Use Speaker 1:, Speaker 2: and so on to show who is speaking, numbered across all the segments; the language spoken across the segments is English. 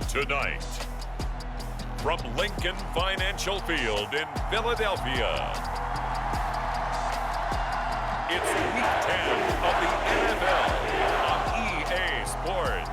Speaker 1: Tonight, from Lincoln Financial Field in Philadelphia, it's Week 10 of the NFL on EA Sports.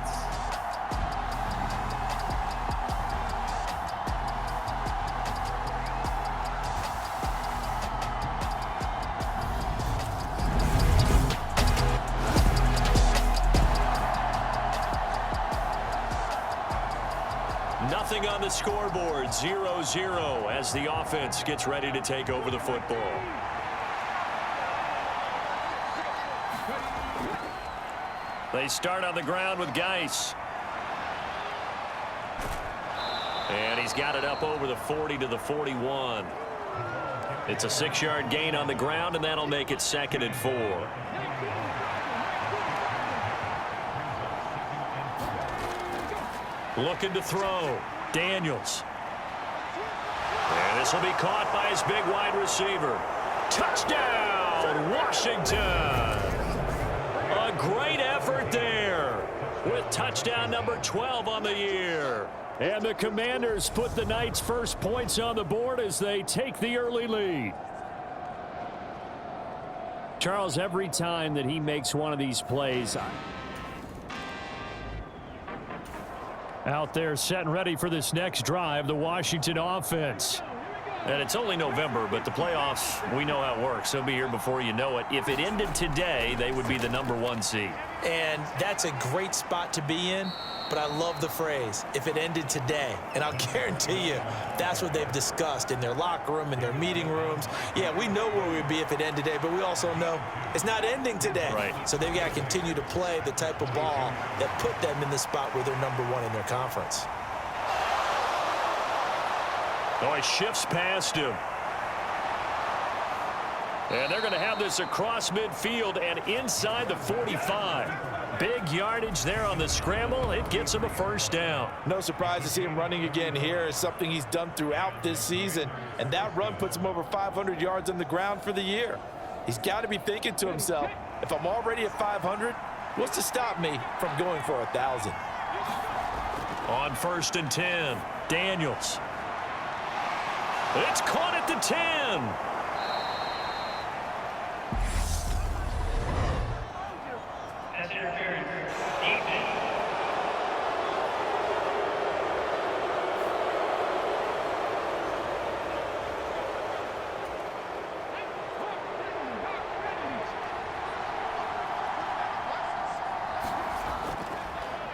Speaker 2: Nothing on the scoreboard, 0-0 as the offense gets ready to take over the football. They start on the ground with Geis. And he's got it up over the 40 to the 41. It's a 6-yard gain on the ground, and that'll make it 2nd and 4. Looking to throw. Daniels. And this will be caught by his big wide receiver. Touchdown, Washington! A great effort there with touchdown number 12 on the year. And the Commanders put the Knights' first points on the board as they take the early lead. Charles, every time that he makes one of these plays, out there set and ready for this next drive, the Washington offense. And it's only November, but the playoffs, we know how it works. They'll be here before you know it. If it ended today, they would be the #1 seed.
Speaker 3: And that's a great spot to be in, but I love the phrase, if it ended today. And I'll guarantee you, that's what they've discussed in their locker room, in their meeting rooms. Yeah, we know where we'd be if it ended today, but we also know it's not ending today.
Speaker 2: Right.
Speaker 3: So they've got to continue to play the type of ball that put them in the spot where they're #1 in their conference.
Speaker 2: Oh, he shifts past him. And they're going to have this across midfield and inside the 45. Big yardage there on the scramble. It gets him a first down.
Speaker 4: No surprise to see him running again here. It's something he's done throughout this season. And that run puts him over 500 yards on the ground for the year. He's got to be thinking to himself, if I'm already at 500, what's to stop me from going for 1,000?
Speaker 2: On 1st and 10, Daniels. It's caught at the 10.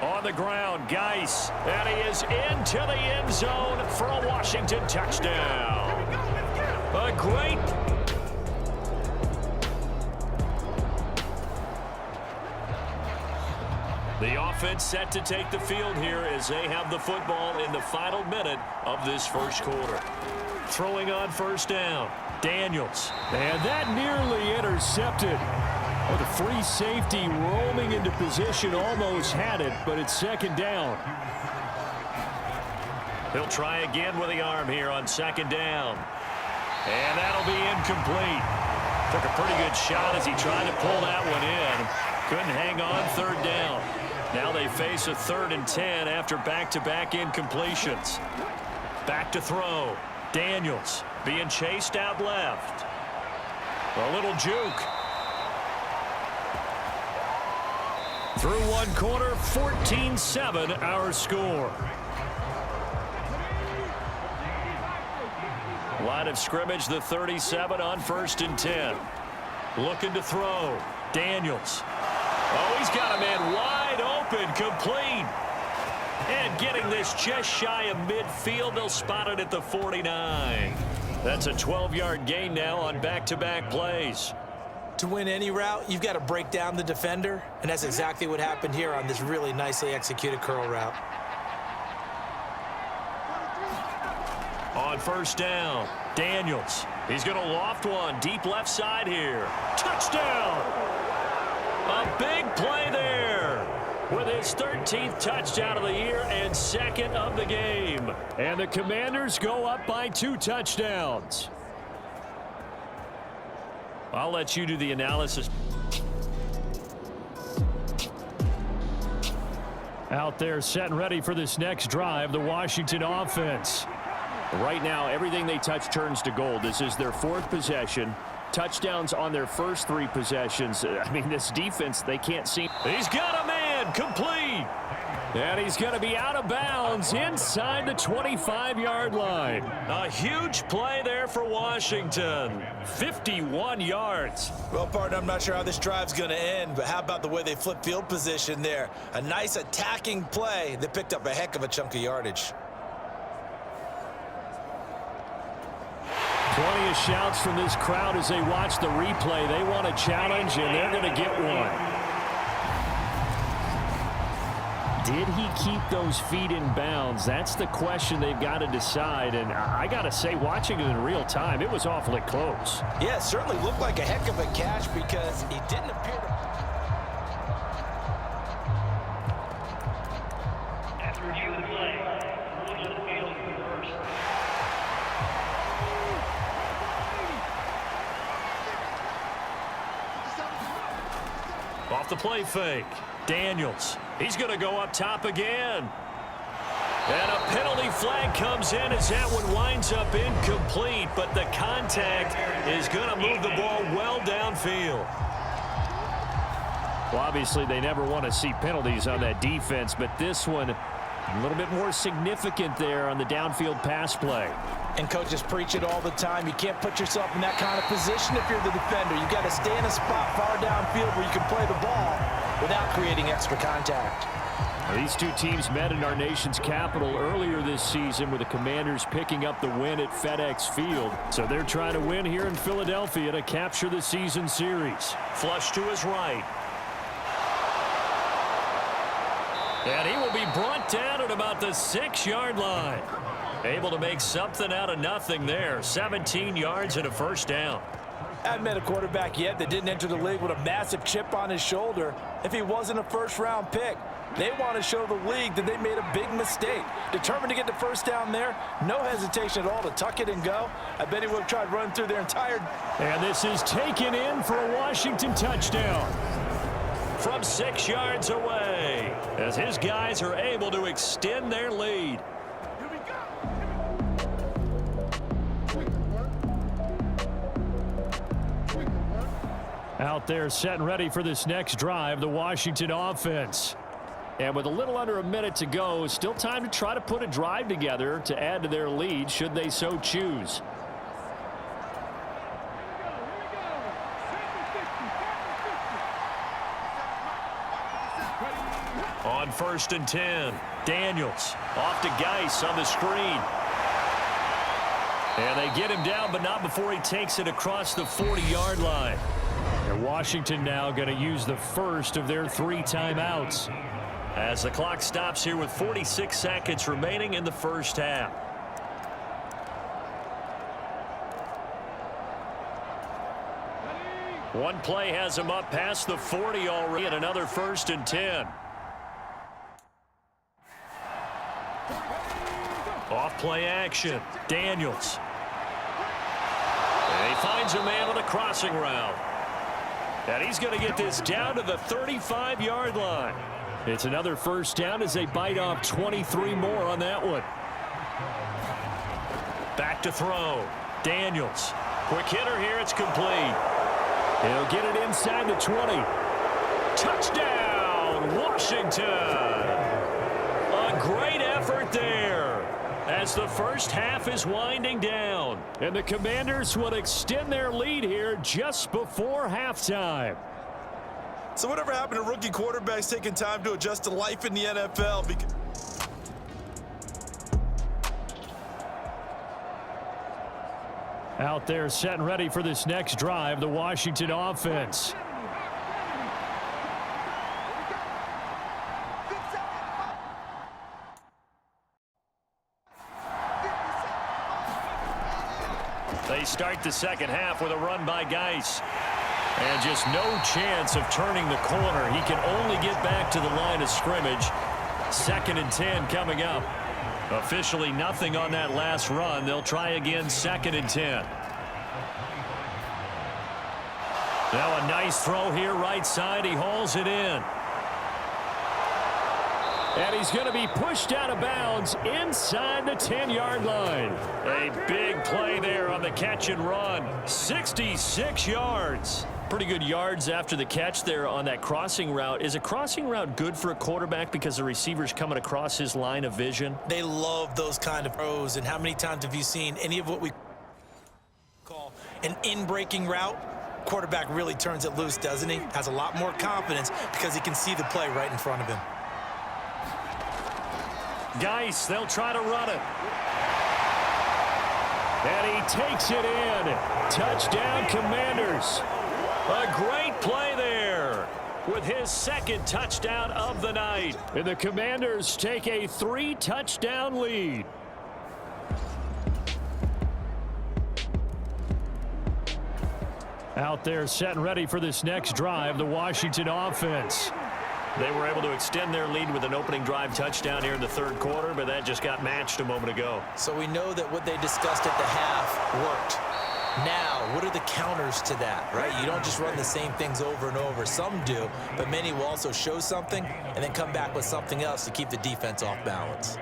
Speaker 2: On the ground, Geis, and he is into the end zone for a Washington touchdown. A great... The offense set to take the field here as they have the football in the final minute of this first quarter. Throwing on 1st down, Daniels. And that nearly intercepted. Oh, the free safety roaming into position almost had it, but it's 2nd down. He'll try again with the arm here on 2nd down. And that'll be incomplete. Took a pretty good shot as he tried to pull that one in. Couldn't hang on 3rd down. Now they face a 3rd and 10 after back-to-back incompletions. Back to throw. Daniels being chased out left. A little juke. Through one quarter, 14-7 our score. Line of scrimmage, the 37 on 1st and 10. Looking to throw. Daniels. Oh, he's got a man wide open, complete. And getting this just shy of midfield, they'll spot it at the 49. That's a 12-yard gain now on back-to-back plays.
Speaker 3: To win any route, you've got to break down the defender, and that's exactly what happened here on this really nicely executed curl route.
Speaker 2: On 1st down, Daniels. He's going to loft one deep left side here. Touchdown! A big play there with his 13th touchdown of the year and 2nd of the game. And the Commanders go up by 2 touchdowns. I'll let you do the analysis. Out there setting ready for this next drive, the Washington offense.
Speaker 5: Right now, everything they touch turns to gold. This is their 4th possession. Touchdowns on their first 3 possessions. I mean, this defense, they can't seem.
Speaker 2: He's got a man, complete. And he's going to be out of bounds inside the 25-yard line. A huge play there for Washington. 51 yards.
Speaker 3: Well, partner, I'm not sure how this drive's going to end, but how about the way they flip field position there? A nice attacking play. They picked up a heck of a chunk of yardage.
Speaker 2: Plenty of shouts from this crowd as they watch the replay. They want a challenge, and they're going to get one. Did he keep those feet in bounds? That's the question they've got to decide. And I got to say, watching it in real time, it was awfully close.
Speaker 3: Yeah, it certainly looked like a heck of a catch because he didn't appear to...
Speaker 6: After reviewing the play, rules of the field reversed.
Speaker 2: Off the play fake. Daniels. He's going to go up top again. And a penalty flag comes in as that one winds up incomplete, but the contact is going to move the ball well downfield. Well, obviously, they never want to see penalties on that defense, but this one a little bit more significant there on the downfield pass play.
Speaker 3: And coaches preach it all the time. You can't put yourself in that kind of position if you're the defender. You've got to stay in a spot far downfield where you can play the ball without creating extra contact.
Speaker 2: Now, these two teams met in our nation's capital earlier this season with the Commanders picking up the win at FedEx Field. So they're trying to win here in Philadelphia to capture the season series. Flush to his right. And he will be brought down at about the 6-yard line. Able to make something out of nothing there. 17 yards and a first down.
Speaker 3: I haven't met a quarterback yet that didn't enter the league with a massive chip on his shoulder if he wasn't a first-round pick. They want to show the league that they made a big mistake. Determined to get the first down there, no hesitation at all to tuck it and go. I bet he would have tried running through their entire...
Speaker 2: And this is taken in for a Washington touchdown from 6 yards away as his guys are able to extend their lead. Out there setting ready for this next drive, the Washington offense. And with a little under a minute to go, still time to try to put a drive together to add to their lead should they so choose. On 1st and 10, Daniels off to Geis on the screen. And they get him down, but not before he takes it across the 40-yard line. And Washington now going to use the first of their 3 timeouts as the clock stops here with 46 seconds remaining in the first half. One play has him up past the 40 already, and another 1st and 10. Off play action. Daniels. And he finds a man on a crossing route. And he's going to get this down to the 35-yard line. It's another first down as they bite off 23 more on that one. Back to throw. Daniels. Quick hitter here. It's complete. He'll get it inside the 20. Touchdown, Washington. A great effort there as the first half is winding down. And the Commanders will extend their lead here just before halftime.
Speaker 3: So whatever happened to rookie quarterbacks taking time to adjust to life in the NFL?
Speaker 2: Out there setting ready for this next drive, the Washington offense. They start the second half with a run by Geis. And just no chance of turning the corner. He can only get back to the line of scrimmage. 2nd and 10 coming up. Officially nothing on that last run. They'll try again 2nd and 10. Now a nice throw here right side. He hauls it in.
Speaker 5: And he's going to be pushed out of bounds inside the 10-yard line.
Speaker 2: A big play there on the catch and run. 66 yards. Pretty good yards after the catch there on that crossing route. Is a crossing route good for a quarterback because the receiver's coming across his line of vision?
Speaker 3: They love those kind of throws. And how many times have you seen any of what we call an in-breaking route? Quarterback really turns it loose, doesn't he? Has a lot more confidence because he can see the play right in front of him.
Speaker 2: Geis, they'll try to run it.
Speaker 5: And he takes it in. Touchdown, Commanders.
Speaker 2: A great play there with his second touchdown of the night.
Speaker 5: And the Commanders take a 3-touchdown lead. Out there set and ready for this next drive, the Washington offense.
Speaker 2: They were able to extend their lead with an opening drive touchdown here in the third quarter, but that just got matched a moment ago.
Speaker 3: So we know that what they discussed at the half worked. Now, what are the counters to that, right? You don't just run the same things over and over. Some do, but many will also show something and then come back with something else to keep the defense off balance.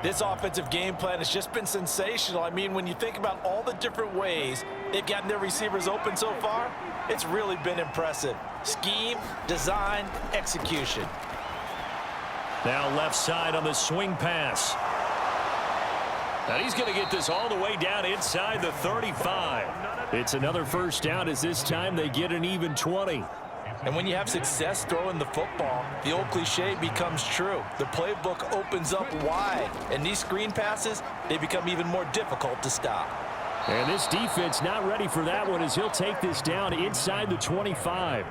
Speaker 4: This offensive game plan has just been sensational. I mean, when you think about all the different ways they've gotten their receivers open so far, it's really been impressive. Scheme, design, execution.
Speaker 2: Now left side on the swing pass. And he's going to get this all the way down inside the 35.
Speaker 5: It's another first down as this time they get an even 20.
Speaker 4: And when you have success throwing the football, the old cliche becomes true. The playbook opens up wide, and these screen passes, they become even more difficult to stop.
Speaker 5: And this defense not ready for that one as he'll take this down inside the 25.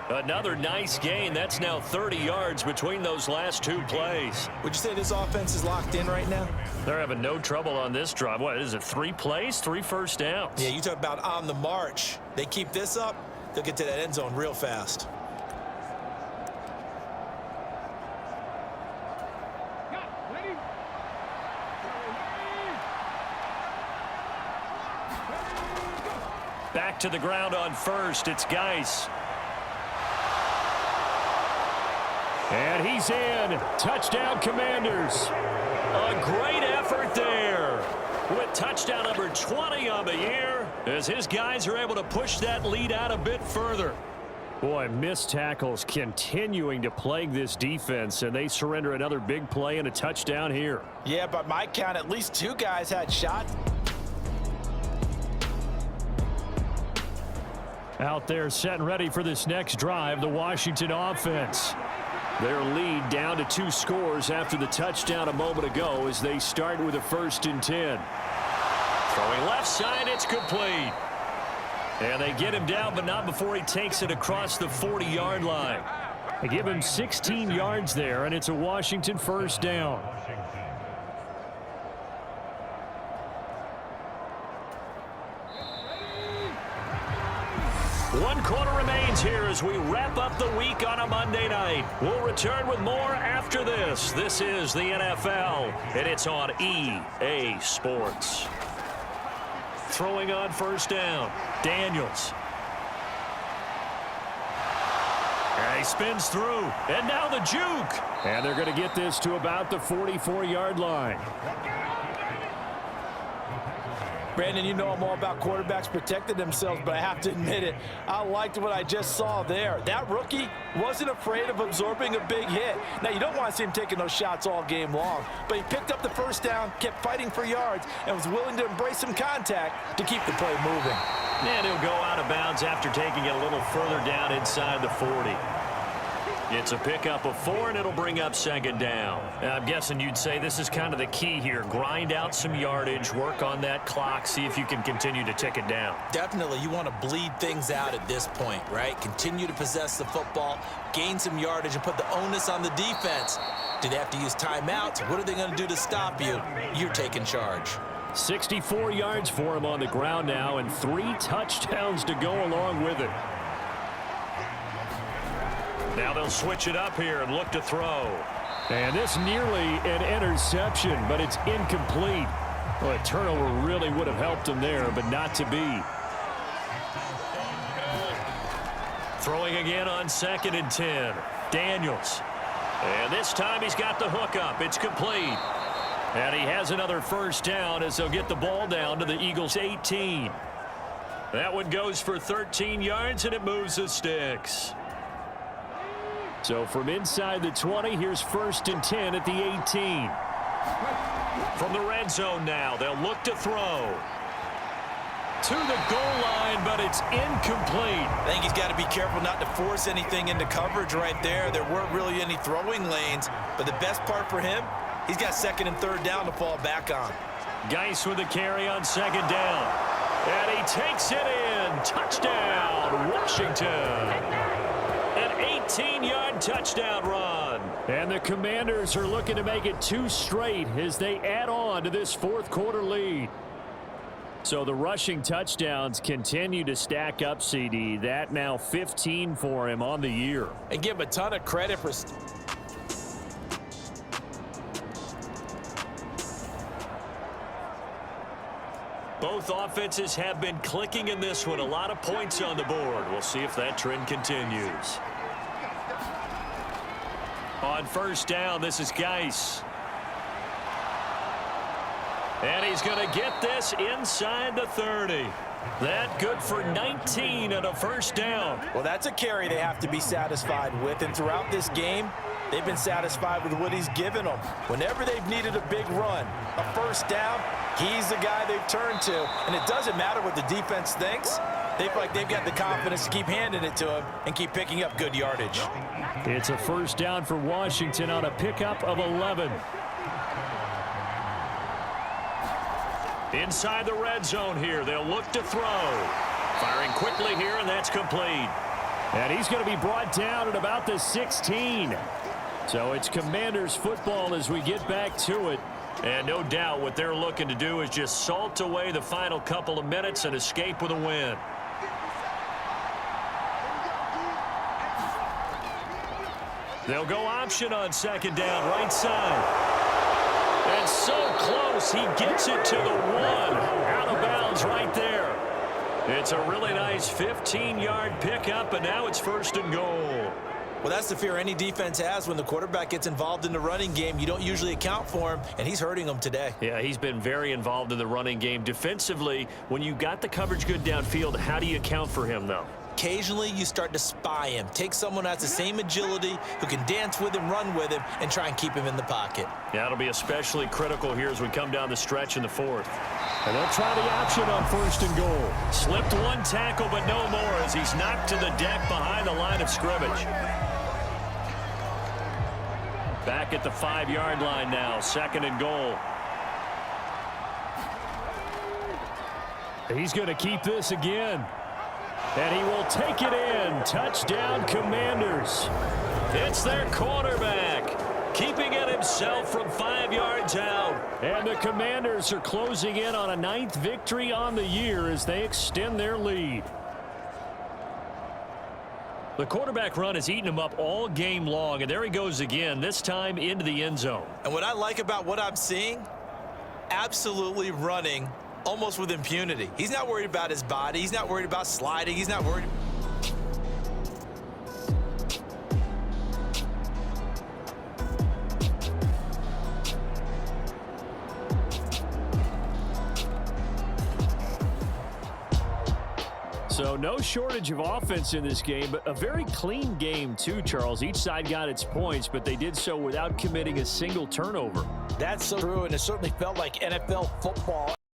Speaker 2: Another nice gain. That's now 30 yards between those last two plays.
Speaker 3: Would you say this offense is locked in right now?
Speaker 2: They're having no trouble on this drive. What is it, 3 plays, 3 first downs?
Speaker 3: Yeah, you talk about on the march. They keep this up, they'll get to that end zone real fast.
Speaker 2: Back to the ground on first. It's Geis.
Speaker 5: And he's in. Touchdown, Commanders.
Speaker 2: A great effort there with touchdown number 20 on the year as his guys are able to push that lead out a bit further.
Speaker 5: Boy, missed tackles continuing to plague this defense, and they surrender another big play and a touchdown here.
Speaker 4: Yeah, by my count, at least 2 guys had shots.
Speaker 5: Out there set and ready for this next drive, the Washington offense. Their lead down to 2 scores after the touchdown a moment ago as they start with a 1st and 10.
Speaker 2: Throwing left side, it's complete. And they get him down, but not before he takes it across the 40-yard line.
Speaker 5: They give him 16 yards there, and it's a Washington 1st down.
Speaker 2: One quarter remains here as we wrap up the week on a Monday night. We'll return with more after this. This is the NFL, and it's on EA Sports. Throwing on 1st down, Daniels. And he spins through, and now the juke.
Speaker 5: And they're going to get this to about the 44-yard line.
Speaker 4: Brandon, you know I'm all about quarterbacks protecting themselves, but I have to admit it, I liked what I just saw there. That rookie wasn't afraid of absorbing a big hit. Now, you don't want to see him taking those shots all game long, but he picked up the 1st down, kept fighting for yards, and was willing to embrace some contact to keep the play moving.
Speaker 2: And he'll go out of bounds after taking it a little further down inside the 40. It's a pickup of 4, and it'll bring up 2nd down. I'm guessing you'd say this is kind of the key here. Grind out some yardage, work on that clock, see if you can continue to tick it down.
Speaker 3: Definitely, you want to bleed things out at this point, right? Continue to possess the football, gain some yardage, and put the onus on the defense. Do they have to use timeouts? What are they going to do to stop you? You're taking charge.
Speaker 5: 64 yards for him on the ground now, and 3 touchdowns to go along with it.
Speaker 2: Now they'll switch it up here and look to throw.
Speaker 5: And this nearly an interception, but it's incomplete. Well, a turnover really would have helped him there, but not to be.
Speaker 2: Throwing again on 2nd and 10. Daniels.
Speaker 5: And this time he's got the hook up. It's complete. And he has another first down as they'll get the ball down to the Eagles' 18. That one goes for 13 yards, and it moves the sticks. So from inside the 20, here's 1st and 10 at the 18. From the red zone now, they'll look to throw. To the goal line, but it's incomplete.
Speaker 3: I think he's got to be careful not to force anything into coverage right there. There weren't really any throwing lanes, but the best part for him, he's got 2nd and 3rd down to fall back on.
Speaker 5: Geis with the carry on 2nd down. And he takes it in. Touchdown, Washington. An 18-yard touchdown run. And the Commanders are looking to make it 2 straight as they add on to this 4th quarter lead. So the rushing touchdowns continue to stack up, CD. That now 15 for him on the year.
Speaker 3: And give him a ton of credit for...
Speaker 5: Both offenses have been clicking in this one. A lot of points on the board. We'll see if that trend continues. On 1st down, this is Geis. And he's going to get this inside the 30. That good for 19 and a 1st down.
Speaker 3: Well, that's a carry they have to be satisfied with. And throughout this game, they've been satisfied with what he's given them. Whenever they've needed a big run, a 1st down, he's the guy they've turned to. And it doesn't matter what the defense thinks. They feel like they've got the confidence to keep handing it to him and keep picking up good yardage.
Speaker 5: It's a 1st down for Washington on a pickup of 11. Inside the red zone here, they'll look to throw. Firing quickly here, and that's complete. And he's going to be brought down at about the 16. So it's Commanders football as we get back to it. And no doubt what they're looking to do is just salt away the final couple of minutes and escape with a win. They'll go option on 2nd down, right side. And so close, he gets it to the 1. Out of bounds right there. It's a really nice 15-yard pickup, and now it's 1st and goal.
Speaker 3: Well, that's the fear any defense has when the quarterback gets involved in the running game. You don't usually account for him, and he's hurting them today.
Speaker 5: Yeah, he's been very involved in the running game. Defensively, when you got the coverage good downfield, how do you account for him, though?
Speaker 3: Occasionally, you start to spy him. Take someone who has the same agility, who can dance with him, run with him, and try and keep him in the pocket.
Speaker 5: Yeah, it'll be especially critical here as we come down the stretch in the 4th. And they'll try the option on 1st and goal. Slipped 1 tackle, but no more as he's knocked to the deck behind the line of scrimmage. Back at the 5-yard line now, 2nd and goal. He's going to keep this again. And he will take it in. Touchdown, Commanders. It's their quarterback, keeping it himself from 5 yards out. And the Commanders are closing in on a 9th victory on the year as they extend their lead. The quarterback run has eaten him up all game long, and there he goes again, this time into the end zone.
Speaker 3: And what I like about what I'm seeing, absolutely running almost with impunity. He's not worried about his body. He's not worried about sliding. He's not worried.
Speaker 5: So no shortage of offense in this game, but a very clean game too, Charles. Each side got its points, but they did so without committing a single turnover.
Speaker 3: That's so true, and it certainly felt like NFL football